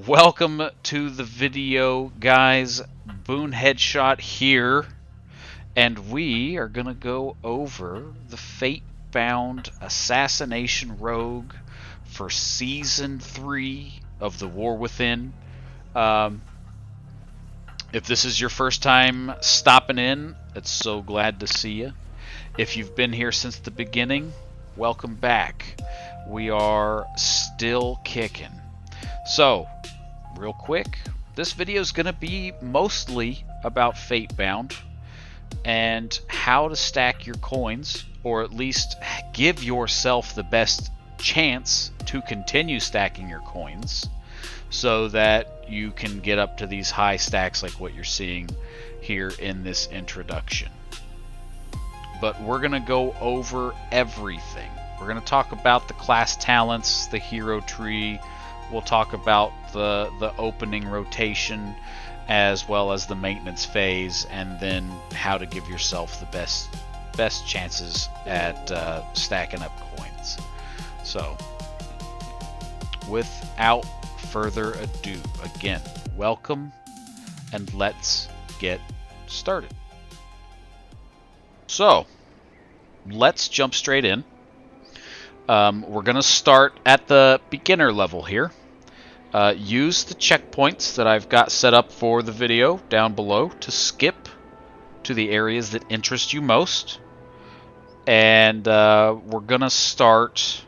Welcome to the video, guys. Boone Headshot here, and we are gonna go over the Fatebound Assassination Rogue for Season 3 of The War Within. If this is your first time stopping in, it's so glad to see you. If you've been here since the beginning, welcome back. We are still kicking. So, real quick, this video is going to be mostly about Fatebound and how to stack your coins, or at least give yourself the best chance to continue stacking your coins so that you can get up to these high stacks like what you're seeing here in this introduction. But we're going to go over everything. We're going to talk about the class talents, the hero tree. We'll talk about the opening rotation as well as the maintenance phase, and then how to give yourself the best chances at stacking up coins. So, without further ado, again, welcome, and let's get started. So, let's jump straight in. We're going to start at the beginner level here. Use the checkpoints that I've got set up for the video down below to skip to the areas that interest you most. And we're going to start,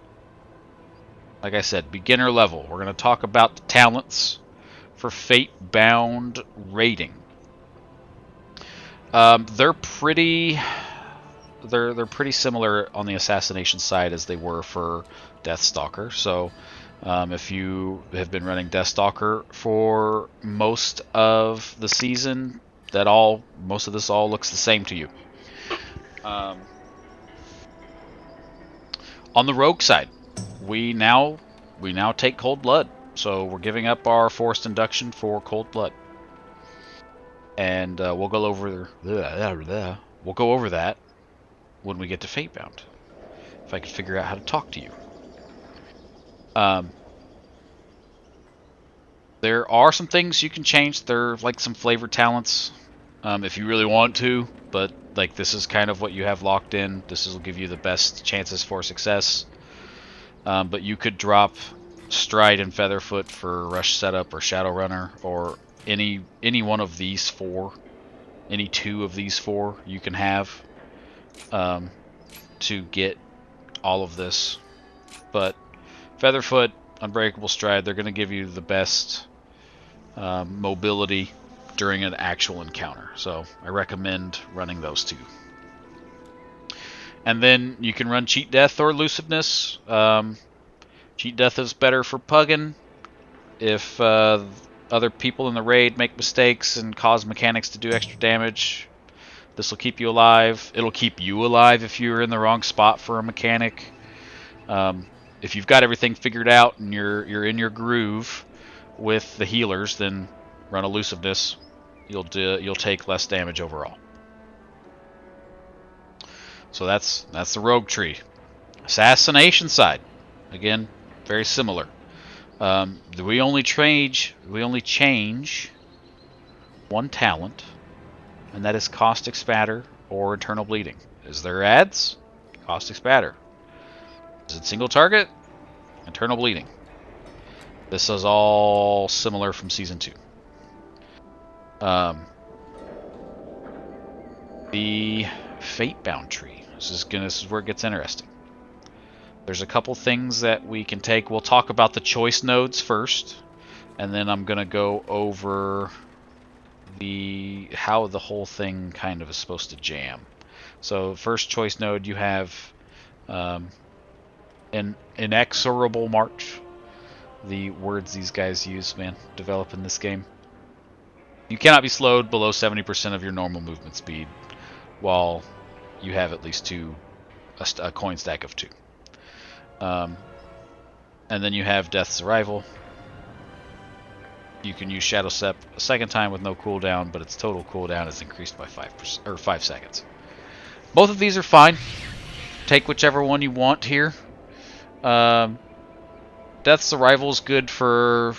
like I said, beginner level. We're going to talk about the talents for Fatebound rating. They're pretty similar on the assassination side as they were for Deathstalker. So if you have been running Deathstalker for most of the season, most of this all looks the same to you. On the rogue side, we now take Cold Blood. So we're giving up our forced induction for Cold Blood, and we'll go over that when we get to Fatebound. If I could figure out how to talk to you. There are some things you can change. There are like some flavor talents if you really want to, but like this is kind of what you have locked in. This will give you the best chances for success. But you could drop Stride and Featherfoot for Rush Setup or Shadowrunner, or any one of these four, any two of these four you can have to get all of this. But Featherfoot, Unbreakable Stride, they're going to give you the best mobility during an actual encounter. So I recommend running those two. And then you can run Cheat Death or Elusiveness. Cheat Death is better for pugging. If other people in the raid make mistakes and cause mechanics to do extra damage, this will keep you alive. It'll keep you alive if you're in the wrong spot for a mechanic. If you've got everything figured out and you're in your groove with the healers, then run Elusiveness. You'll take less damage overall. So that's the rogue tree. Assassination side, again, very similar. We only change one talent, and that is Caustic Spatter or Eternal Bleeding. Is there ads? Caustic Spatter. Is it single target? Eternal Bleeding. This is all similar from Season 2. The Fatebound tree. This is where it gets interesting. There's a couple things that we can take. We'll talk about the choice nodes first, and then I'm going to go over how the whole thing kind of is supposed to jam. So first choice node, you have an inexorable march. The words these guys use, man, developing this game. You cannot be slowed below 70% of your normal movement speed while you have at least a coin stack of 2. And then you have Death's Arrival. You can use Shadow Step a second time with no cooldown, but its total cooldown is increased by 5 seconds. Both of these are fine. Take whichever one you want here. Death's Arrival is good for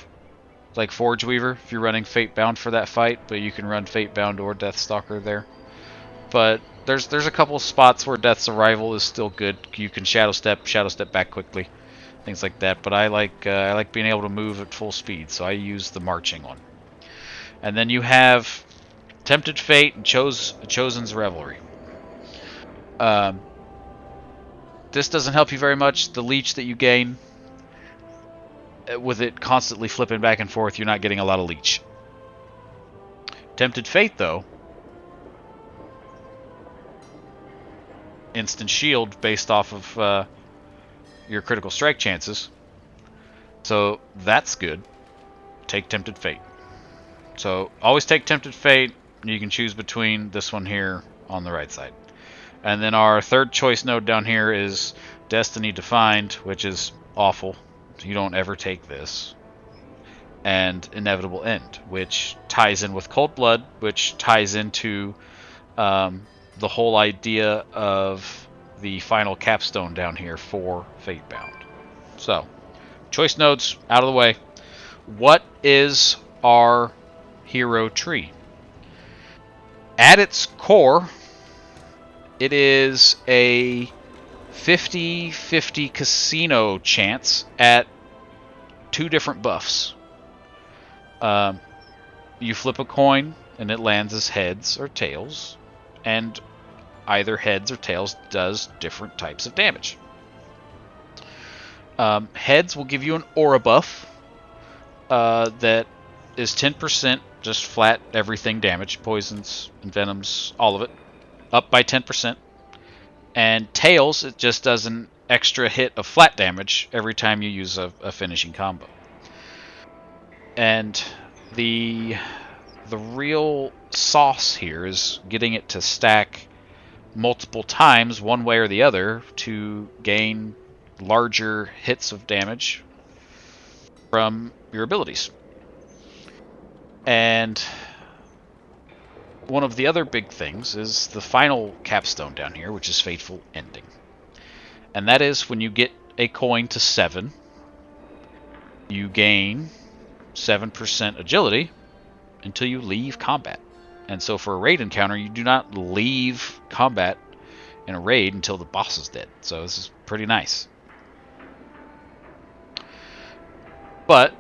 like Forge Weaver if you're running Fatebound for that fight, but you can run Fatebound or Deathstalker there. But there's a couple of spots where Death's Arrival is still good. You can Shadow Step back quickly, things like that. But I like being able to move at full speed, so I use the marching one. And then you have Tempted Fate and Chosen's Revelry. This doesn't help you very much. The leech that you gain, with it constantly flipping back and forth, you're not getting a lot of leech. Tempted Fate, though, instant shield based off of your critical strike chances. So that's good. Take Tempted Fate. So always take Tempted Fate. You can choose between this one here on the right side. And then our third choice node down here is Destiny Defined, which is awful. You don't ever take this. And Inevitable End, which ties in with Cold Blood, which ties into the whole idea of the final capstone down here for Fatebound. So, choice nodes out of the way. What is our hero tree? At its core, it is a 50-50 casino chance at 2 different buffs. You flip a coin and it lands as heads or tails, and either heads or tails does different types of damage. Heads will give you an aura buff that is 10% just flat everything damage, poisons and venoms, all of it, up by 10%. And tails, it just does an extra hit of flat damage every time you use a finishing combo. And the real sauce here is getting it to stack multiple times one way or the other to gain larger hits of damage from your abilities. And one of the other big things is the final capstone down here, which is Fateful Ending. And that is when you get a coin to 7, you gain 7% agility until you leave combat. And so for a raid encounter, you do not leave combat in a raid until the boss is dead. So this is pretty nice. But,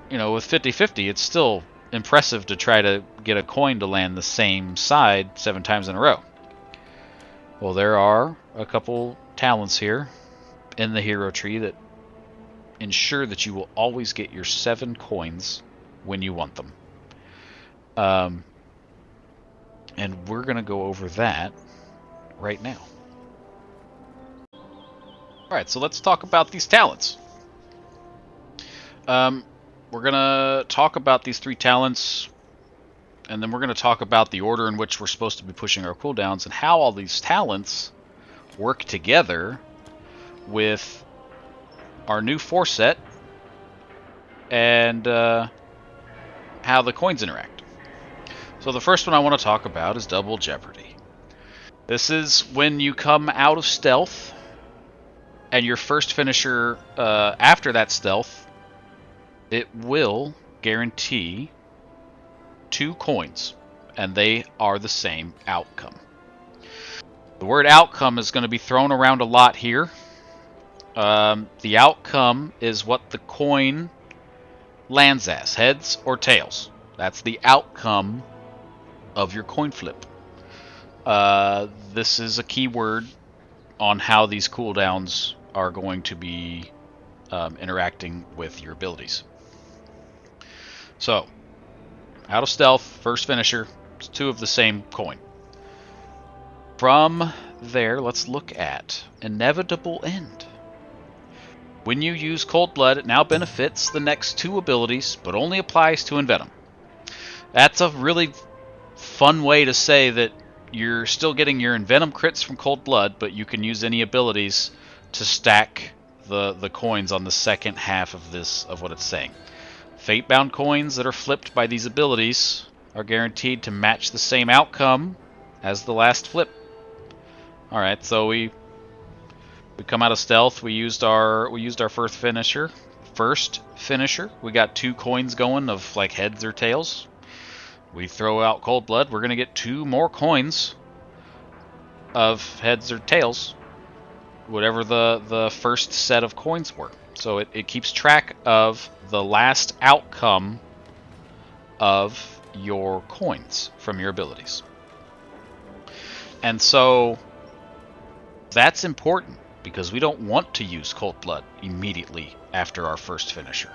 you know, with 50-50, it's still impressive to try to get a coin to land the same side 7 times in a row. Well, there are a couple talents here in the hero tree that ensure that you will always get your 7 coins when you want them. And we're going to go over that right now. Alright, so let's talk about these talents. We're going to talk about these 3 talents, and then we're going to talk about the order in which we're supposed to be pushing our cooldowns and how all these talents work together with our new 4 set and how the coins interact. So the first one I want to talk about is Double Jeopardy. This is when you come out of stealth and your first finisher after that stealth, it will guarantee 2 coins, and they are the same outcome. The word outcome is going to be thrown around a lot here. The outcome is what the coin lands as, heads or tails. That's the outcome of your coin flip. This is a key word on how these cooldowns are going to be interacting with your abilities. So, out of stealth, first finisher, it's 2 of the same coin. From there, let's look at Inevitable End. When you use Cold Blood, it now benefits the next 2 abilities, but only applies to Envenom. That's a really fun way to say that you're still getting your Envenom crits from Cold Blood, but you can use any abilities to stack the coins on the second half of what it's saying. Fatebound coins that are flipped by these abilities are guaranteed to match the same outcome as the last flip. Alright, so we come out of stealth, we used our first finisher, first finisher, we got 2 coins going of like heads or tails. We throw out Cold Blood, we're going to get 2 more coins of heads or tails, whatever the first set of coins were. So it keeps track of the last outcome of your coins from your abilities. And so that's important because we don't want to use Cold Blood immediately after our first finisher.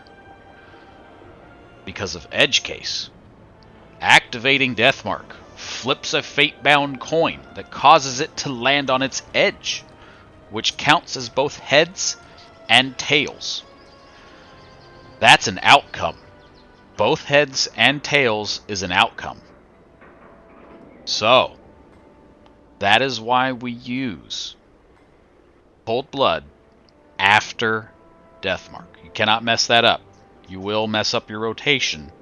Because of Edge Case. Activating Deathmark flips a Fatebound coin that causes it to land on its edge, which counts as both heads and tails. That's an outcome. Both heads and tails is an outcome. So, that is why we use Cold Blood after Deathmark. You cannot mess that up. You will mess up your rotation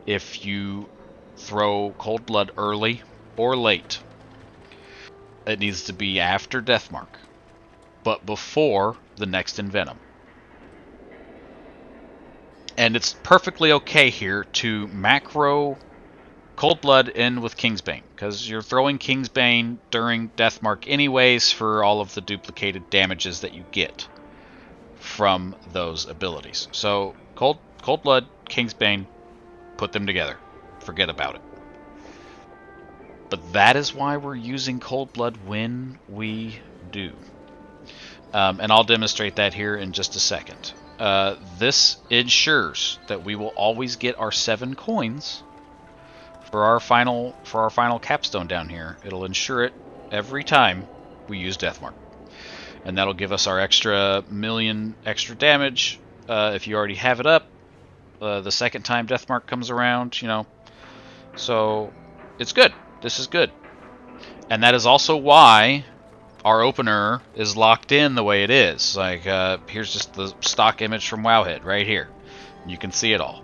if you throw Cold Blood early or late. It needs to be after Deathmark, but before the next Envenom. And it's perfectly okay here to macro Cold Blood in with Kingsbane, because you're throwing Kingsbane during Deathmark anyways for all of the duplicated damages that you get from those abilities. So Cold Blood, Kingsbane, put them together. Forget about it. But that is why we're using Cold Blood when we do. And I'll demonstrate that here in just a second. This ensures that we will always get our 7 coins for our final capstone down here. It'll ensure it every time we use Deathmark. And that'll give us our extra million extra damage if you already have it up. The second time Deathmark comes around, you know. So it's good. This is good. And that is also why our opener is locked in the way it is. Like, here's just the stock image from Wowhead right here. You can see it all.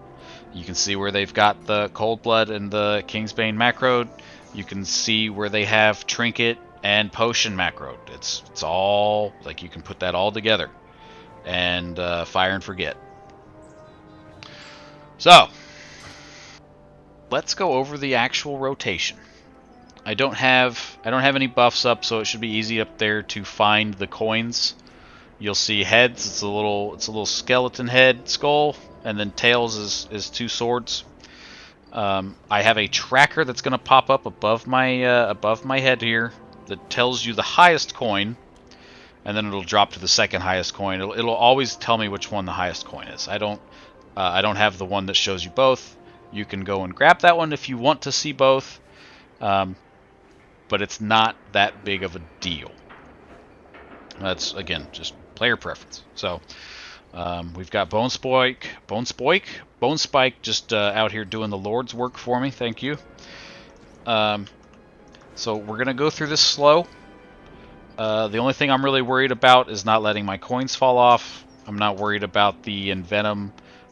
You can see where they've got the Cold Blood and the Kingsbane macroed. You can see where they have Trinket and Potion macroed. It's all, like, you can put that all together. And fire and forget. So, let's go over the actual rotation. I don't have any buffs up, so it should be easy up there to find the coins. You'll see heads. It's a little skeleton head skull, and then tails is 2 swords. I have a tracker that's going to pop up above my head here that tells you the highest coin, and then it'll drop to the second highest coin. It'll always tell me which one the highest coin is. I don't have the one that shows you both. You can go and grab that one if you want to see both. But it's not that big of a deal. That's, again, just player preference. So, we've got Bone Spike just out here doing the Lord's work for me. Thank you. So we're going to go through this slow. The only thing I'm really worried about is not letting my coins fall off. I'm not worried about the Envenom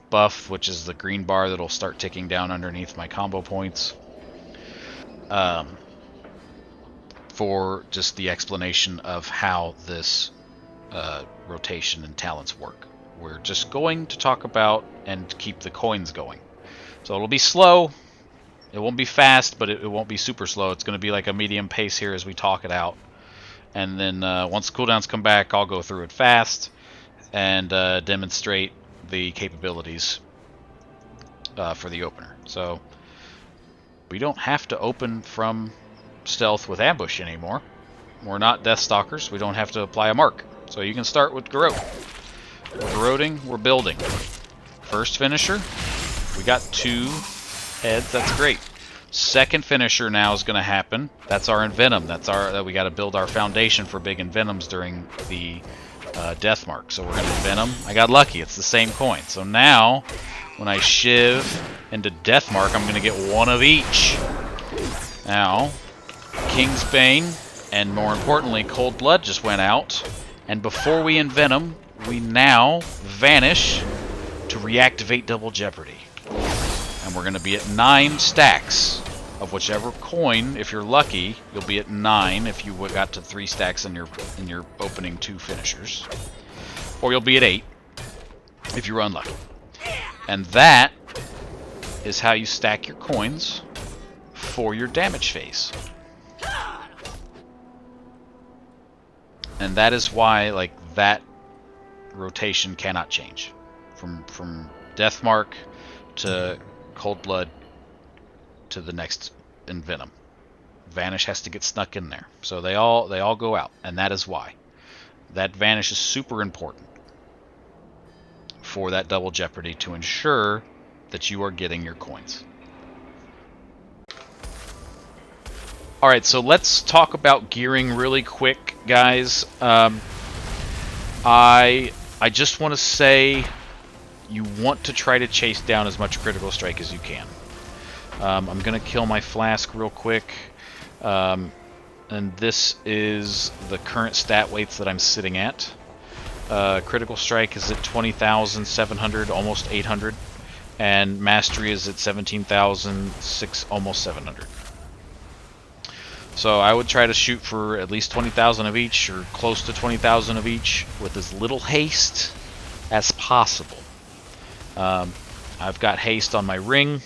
buff, which is the green bar that'll start ticking down underneath my combo points. For just the explanation of how this rotation and talents work. We're just going to talk about and keep the coins going. So it'll be slow. It won't be fast, but it won't be super slow. It's going to be like a medium pace here as we talk it out. And then once cooldowns come back, I'll go through it fast and demonstrate the capabilities for the opener. So we don't have to open from stealth with ambush anymore. We're not Deathstalkers. We don't have to apply a mark. So you can start with Garrote. We're garroting, we're building. First finisher, we got 2 heads. That's great. Second finisher now is going to happen. That's our Envenom. That we got to build our foundation for big Envenoms during the Deathmark. So we're going to Envenom. I got lucky. It's the same coin. So now, when I shiv into Deathmark, I'm going to get 1 of each. Now, Kingsbane, and more importantly, Cold Blood just went out. And before we Envenom, we now vanish to reactivate Double Jeopardy. And we're going to be at 9 stacks of whichever coin. If you're lucky, you'll be at 9 if you got to 3 stacks in your opening 2 finishers. Or you'll be at 8. if you're unlucky. And that is how you stack your coins for your damage phase. And that is why, like, that rotation cannot change. From Deathmark to Cold Blood to the next Envenom. Vanish has to get snuck in there. So they all go out, and that is why. That Vanish is super important for that double jeopardy to ensure that you are getting your coins. Alright, so let's talk about gearing really quick, guys. I just want to say you want to try to chase down as much critical strike as you can. I'm going to kill my flask real quick. And this is the current stat weights that I'm sitting at. Critical strike is at 20,700, almost 800. And mastery is at 17,600, almost 700. So I would try to shoot for at least 20,000 of each, or close to 20,000 of each, with as little haste as possible. I've got haste on my ring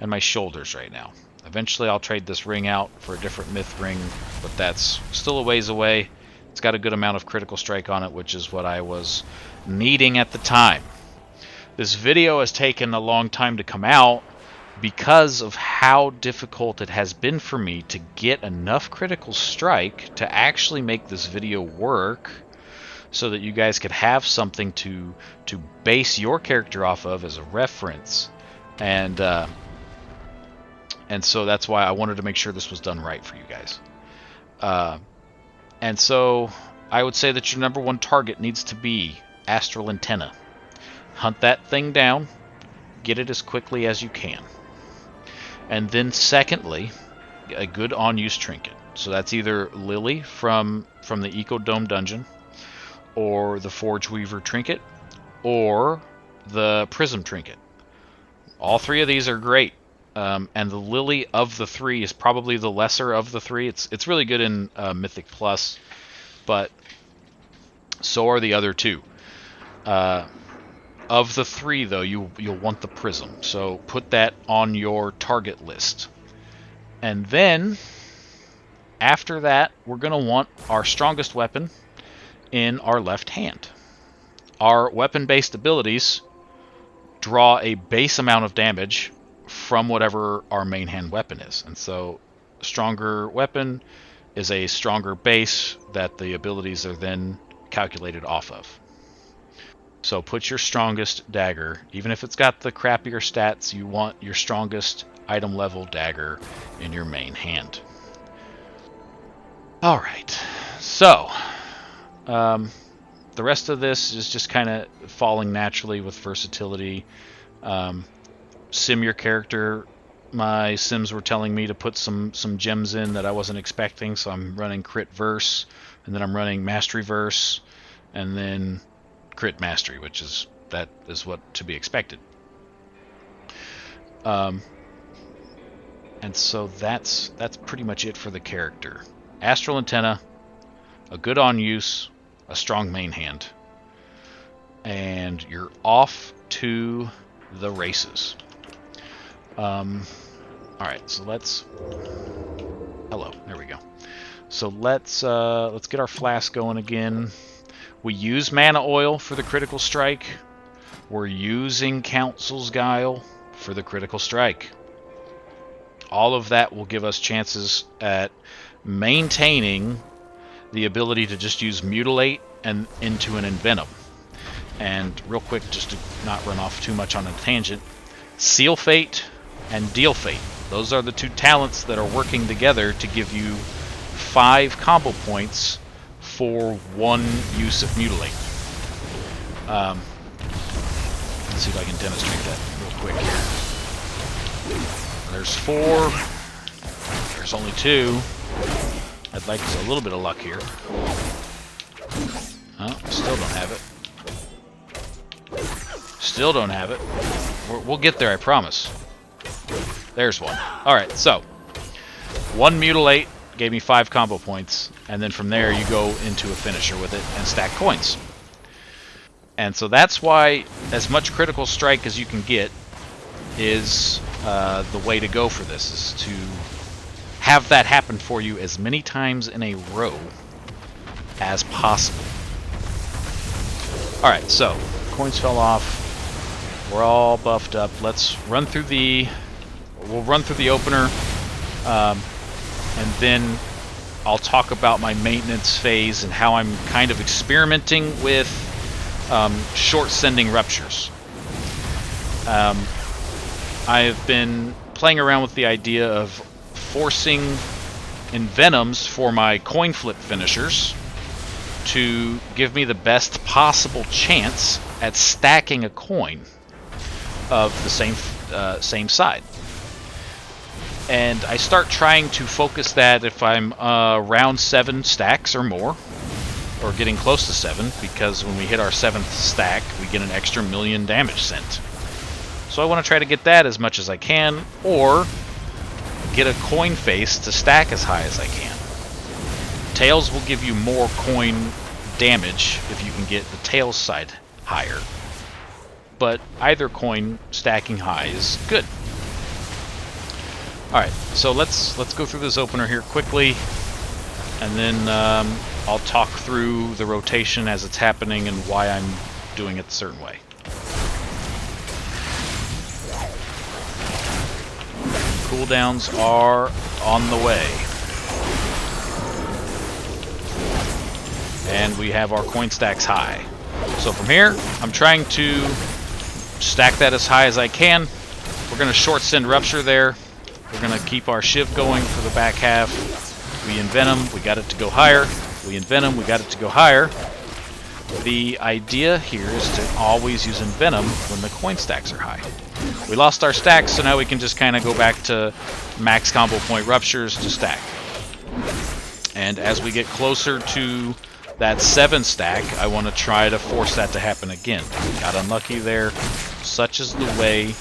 and my shoulders right now. Eventually I'll trade this ring out for a different myth ring, but that's still a ways away. It's got a good amount of critical strike on it, which is what I was needing at the time. This video has taken a long time to come out because of how difficult it has been for me to get enough critical strike to actually make this video work, so that you guys could have something to base your character off of as a reference. And so that's why I wanted to make sure this was done right for you guys. And so I would say that your number one target needs to be Astral Antenna. Hunt that thing down, get it as quickly as you can. And then secondly, a good on-use trinket. So that's either Lily from the Eco Dome dungeon, or the Forge Weaver trinket, or the Prism trinket. All three of these are great. And the Lily of the three is probably the lesser of the three. It's really good in Mythic Plus, but so are the other two. Of the three, though, you'll want the Prism. So put that on your target list. And then, after that, we're going to want our strongest weapon in our left hand. Our weapon-based abilities draw a base amount of damage from whatever our main hand weapon is. And so, stronger weapon is a stronger base that the abilities are then calculated off of. So put your strongest dagger, even if it's got the crappier stats, you want your strongest item level dagger in your main hand. Alright, so the rest of this is just kind of falling naturally with versatility. Sim your character. My sims were telling me to put some gems in that I wasn't expecting, so I'm running crit verse, and then I'm running mastery verse, and then crit mastery, which is what to be expected. And so that's pretty much it for the character. Astral Antenna, a good on use, a strong main hand, and you're off to the races. Alright, so hello, there we go. So let's get our flask going again. We use mana oil for the critical strike. We're using Council's Guile for the critical strike. All of that will give us chances at maintaining the ability to just use Mutilate and into an Envenom. And real quick, just to not run off too much on a tangent, Seal Fate and Deal Fate. Those are the two talents that are working together to give you 5 combo points for 1 use of Mutilate. Let's see if I can demonstrate that real quick here. There's 4. There's only 2. I'd like a little bit of luck here. Oh, still don't have it. Still don't have it. We'll get there, I promise. There's one. Alright, so 1 Mutilate gave me 5 combo points, and then from there you go into a finisher with it and stack coins. And so that's why as much critical strike as you can get is the way to go for this, is to have that happen for you as many times in a row as possible. Alright, so coins fell off. We're all buffed up. Let's run through the... We'll run through the opener, and then I'll talk about my maintenance phase and how I'm kind of experimenting with short sending ruptures. I've been playing around with the idea of forcing envenoms for my coin flip finishers to give me the best possible chance at stacking a coin of the same side. And I start trying to focus that if I'm around 7 stacks or more, or getting close to 7, because when we hit our 7th stack, we get an extra 1,000,000 damage sent. So I want to try to get that as much as I can, or get a coin face to stack as high as I can. Tails will give you more coin damage if you can get the tails side higher. But either coin stacking high is good. Alright, so let's go through this opener here quickly, and then I'll talk through the rotation as it's happening and why I'm doing it a certain way. Cooldowns are on the way. And we have our coin stacks high. So from here, I'm trying to stack that as high as I can. We're going to short send Rupture there. We're going to keep our Shiv going for the back half. We envenom, we got it to go higher. We envenom, we got it to go higher. The idea here is to always use envenom when the coin stacks are high. We lost our stacks, so now we can just kind of go back to max combo point Ruptures to stack. And as we get closer to that 7 stack, I want to try to force that to happen again. Got unlucky there. Such is the way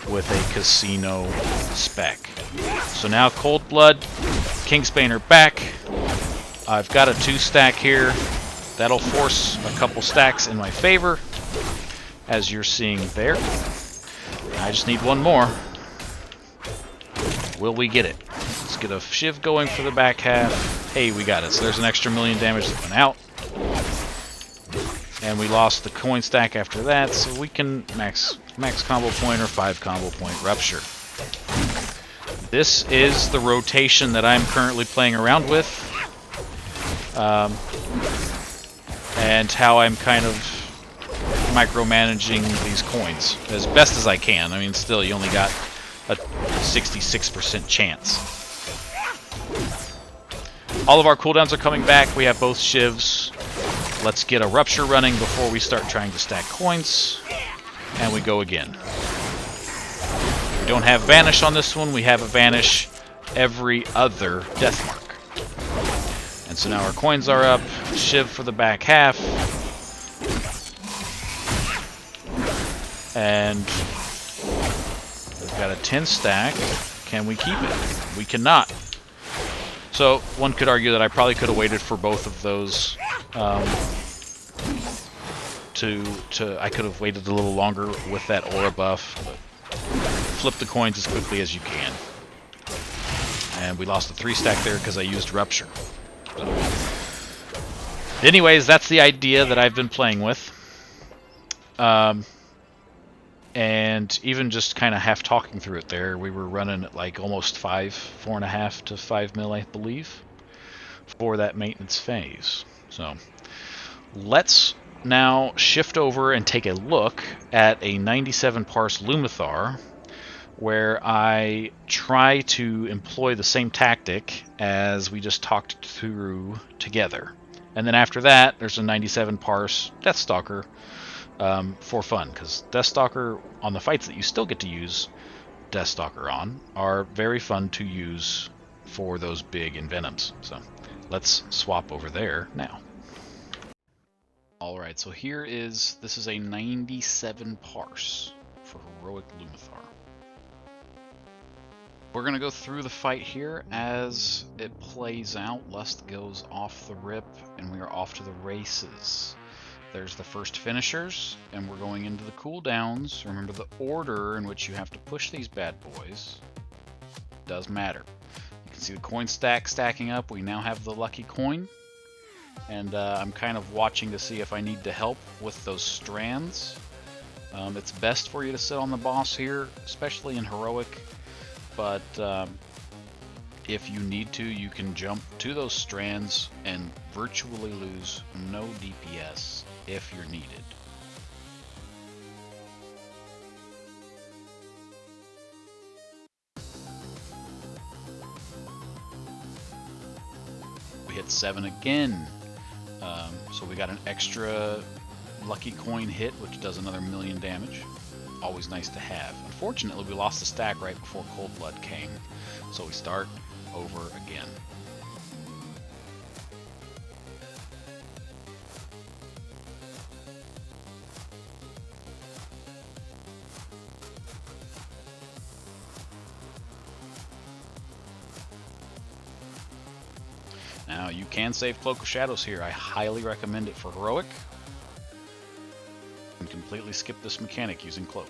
with a casino spec. So now Cold Blood, Kingsbane are back. I've got a 2 stack here. That'll force a couple stacks in my favor, as you're seeing there. I just need one more. Will we get it? Let's get a Shiv going for the back half. Hey, we got it. So there's an extra 1,000,000 damage that went out. And we lost the coin stack after that, so we can max combo point or 5 combo point Rupture. This is the rotation that I'm currently playing around with. And how I'm kind of micromanaging these coins as best as I can. I mean, still, you only got a 66% chance. All of our cooldowns are coming back. We have both Shivs. Let's get a Rupture running before we start trying to stack coins. And we go again. We don't have Vanish on this one. We have a Vanish every other Death Mark. And so now our coins are up. Shiv for the back half. And we've got a 10 stack. Can we keep it? We cannot. So one could argue that I probably could have waited for both of those. I could have waited a little longer with that aura buff. But flip the coins as quickly as you can. And we lost the 3 stack there because I used Rupture. Anyways, that's the idea that I've been playing with. And even just kind of half talking through it there, we were running at like almost 4.5 to 5 mil, I believe, for that maintenance phase. So let's now shift over and take a look at a 97 Parse Lumathar, where I try to employ the same tactic as we just talked through together. And then after that, there's a 97 Parse Deathstalker for fun, because Deathstalker, on the fights that you still get to use Deathstalker on, are very fun to use for those big envenoms. So let's swap over there now. Alright, so this is a 97 Parse for Heroic Lumathar. We're going to go through the fight here as it plays out. Lust goes off the rip, and we are off to the races. There's the first finishers, and we're going into the cooldowns. Remember, the order in which you have to push these bad boys does matter. You can see the coin stack stacking up. We now have the lucky coin, and I'm kind of watching to see if I need to help with those strands. It's best for you to sit on the boss here, especially in heroic, but if you need to, you can jump to those strands and virtually lose no DPS if you're needed. We hit 7 again, so we got an extra lucky coin hit, which does another 1,000,000 damage. Always nice to have. Unfortunately, we lost the stack right before Cold Blood came, so we start over again. Now, you can save Cloak of Shadows here. I highly recommend it for heroic. And completely skip this mechanic using Cloak.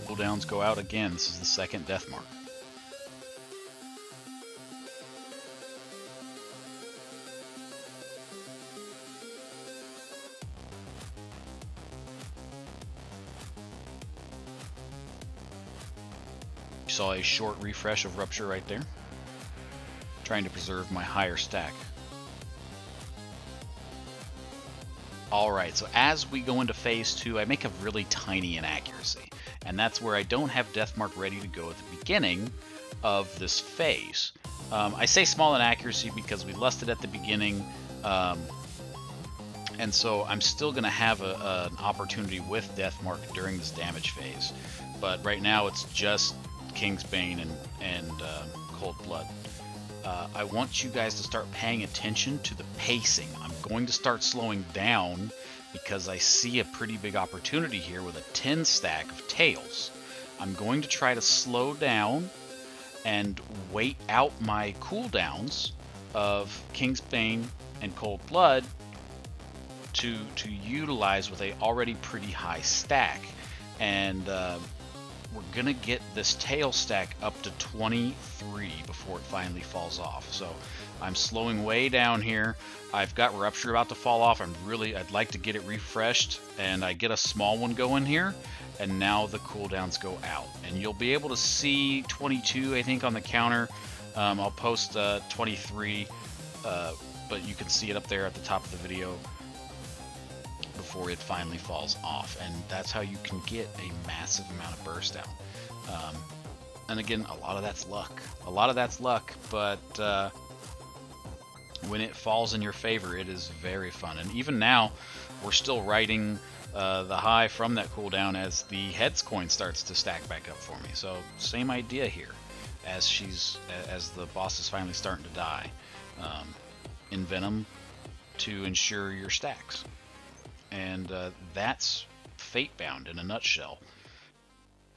Cooldowns go out again. This is the second death mark. You saw a short refresh of Rupture right there. Trying to preserve my higher stack. Alright, so as we go into phase 2, I make a really tiny inaccuracy. And that's where I don't have Death Mark ready to go at the beginning of this phase. I say small inaccuracy because we lost it at the beginning, and so I'm still going to have an opportunity with Death Mark during this damage phase. But right now it's just King's Bane and Cold Blood. I want you guys to start paying attention to the pacing. I'm going to start slowing down because I see a pretty big opportunity here with a 10 stack of tails. I'm going to try to slow down and wait out my cooldowns of King's Bane and Cold Blood to utilize with a already pretty high stack. And we're gonna get this tail stack up to 23 before it finally falls off. So I'm slowing way down here. I've got Rupture about to fall off. I'd like to get it refreshed, and I get a small one going here, and now the cooldowns go out. And you'll be able to see 22, I think, on the counter. I'll post 23, but you can see it up there at the top of the video before it finally falls off, and that's how you can get a massive amount of burst down. And again, a lot of that's luck, but when it falls in your favor, it is very fun. And even now, we're still riding the high from that cooldown as the heads coin starts to stack back up for me. So same idea here, as the boss is finally starting to die. Envenom to ensure your stacks. And that's Fatebound in a nutshell.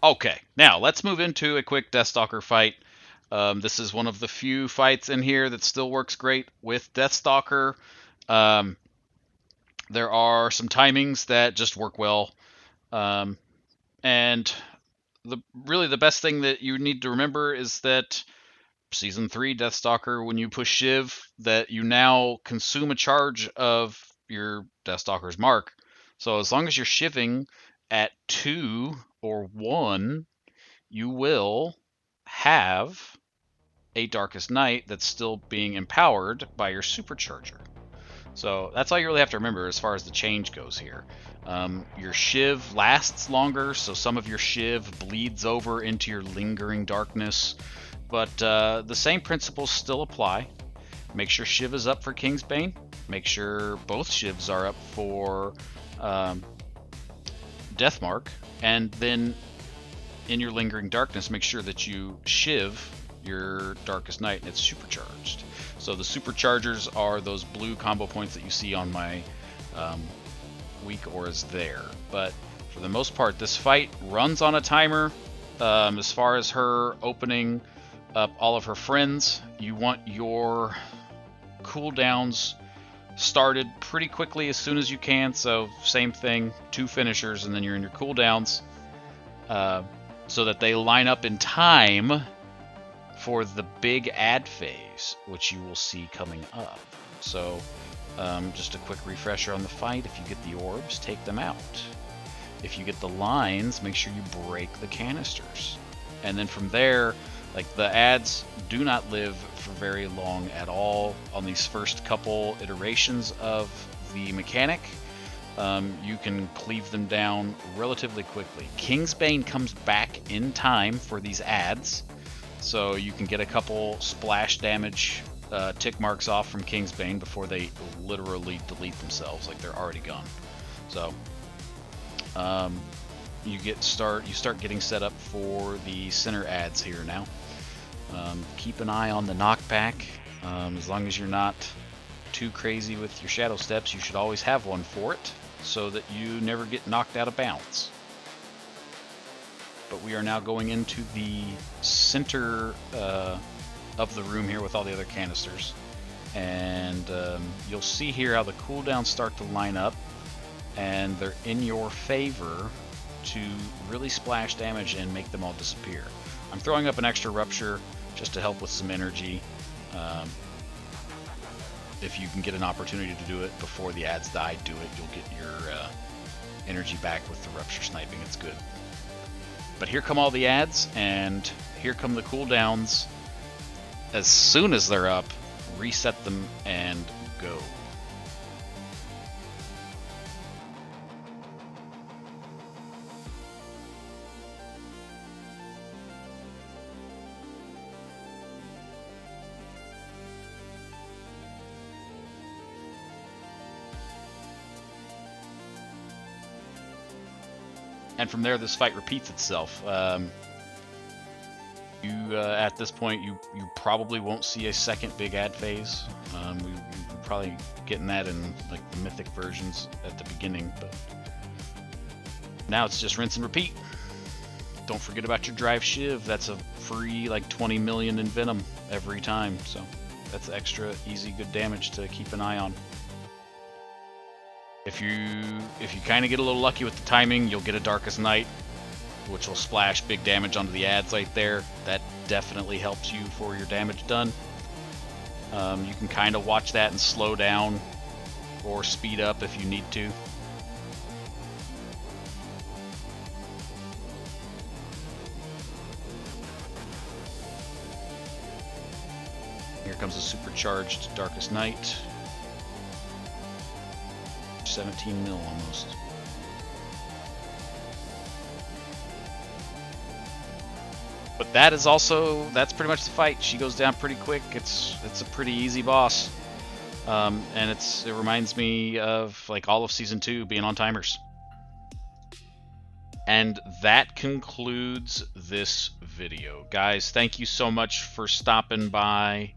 Okay, now let's move into a quick Deathstalker fight. This is one of the few fights in here that still works great with Deathstalker. There are some timings that just work well. And really the best thing that you need to remember is that Season 3 Deathstalker, when you push Shiv, that you now consume a charge of your Deathstalker's mark. So as long as you're shiving at 2 or 1, you will have a Darkest Night that's still being empowered by your supercharger. So that's all you really have to remember as far as the change goes here. Your Shiv lasts longer, so some of your Shiv bleeds over into your lingering darkness, but the same principles still apply. Make sure Shiv is up for King's Bane. Make sure both Shivs are up for Deathmark, and then in your Lingering Darkness, make sure that you Shiv your Darkest Night and it's supercharged. So the superchargers are those blue combo points that you see on my weak auras there. But for the most part, this fight runs on a timer. As far as her opening up all of her friends, you want your cooldowns started pretty quickly as soon as you can. So same thing, 2 finishers, and then you're in your cooldowns, so that they line up in time for the big ad phase, which you will see coming up. So just a quick refresher on the fight. If you get the orbs, take them out. If you get the lines, make sure you break the canisters. And then from there, like, the ads do not live for very long at all on these first couple iterations of the mechanic. You can cleave them down relatively quickly. Kingsbane comes back in time for these ads, so you can get a couple splash damage tick marks off from Kingsbane before they literally delete themselves, like they're already gone. So you start getting set up for the center ads here now. Keep an eye on the knockback. As long as you're not too crazy with your shadow steps, you should always have one for it, so that you never get knocked out of bounds. But we are now going into the center of the room here with all the other canisters, and you'll see here how the cooldowns start to line up, and they're in your favor to really splash damage and make them all disappear. I'm throwing up an extra Rupture just to help with some energy. If you can get an opportunity to do it before the ads die, do it. You'll get your energy back with the Rupture sniping. It's good. But here come all the ads, and here come the cooldowns. As soon as they're up, reset them and go. And from there, this fight repeats itself. At this point, you probably won't see a second big ad phase. We're probably getting that in like the mythic versions at the beginning, but now it's just rinse and repeat. Don't forget about your drive shiv. That's a free like 20 million in venom every time, so that's extra easy good damage to keep an eye on. If you kind of get a little lucky with the timing, you'll get a Darkest Night, which will splash big damage onto the ads right there. That definitely helps you for your damage done. You can kind of watch that and slow down or speed up if you need to. Here comes a supercharged Darkest Night. 17 mil almost. But that's pretty much the fight. She goes down pretty quick. It's a pretty easy boss. And it reminds me of like all of Season 2 being on timers. And that concludes this video. Guys, thank you so much for stopping by.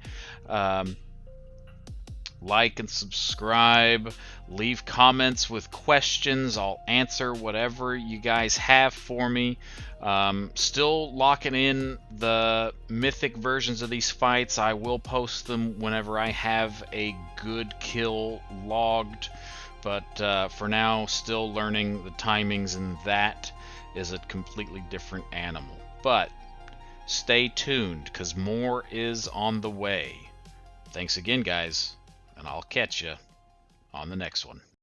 Like and subscribe. Leave comments with questions. I'll answer whatever you guys have for me. Still locking in the mythic versions of these fights. I will post them whenever I have a good kill logged. But for now, still learning the timings, and that is a completely different animal. But stay tuned, because more is on the way. Thanks again, guys, and I'll catch you on the next one.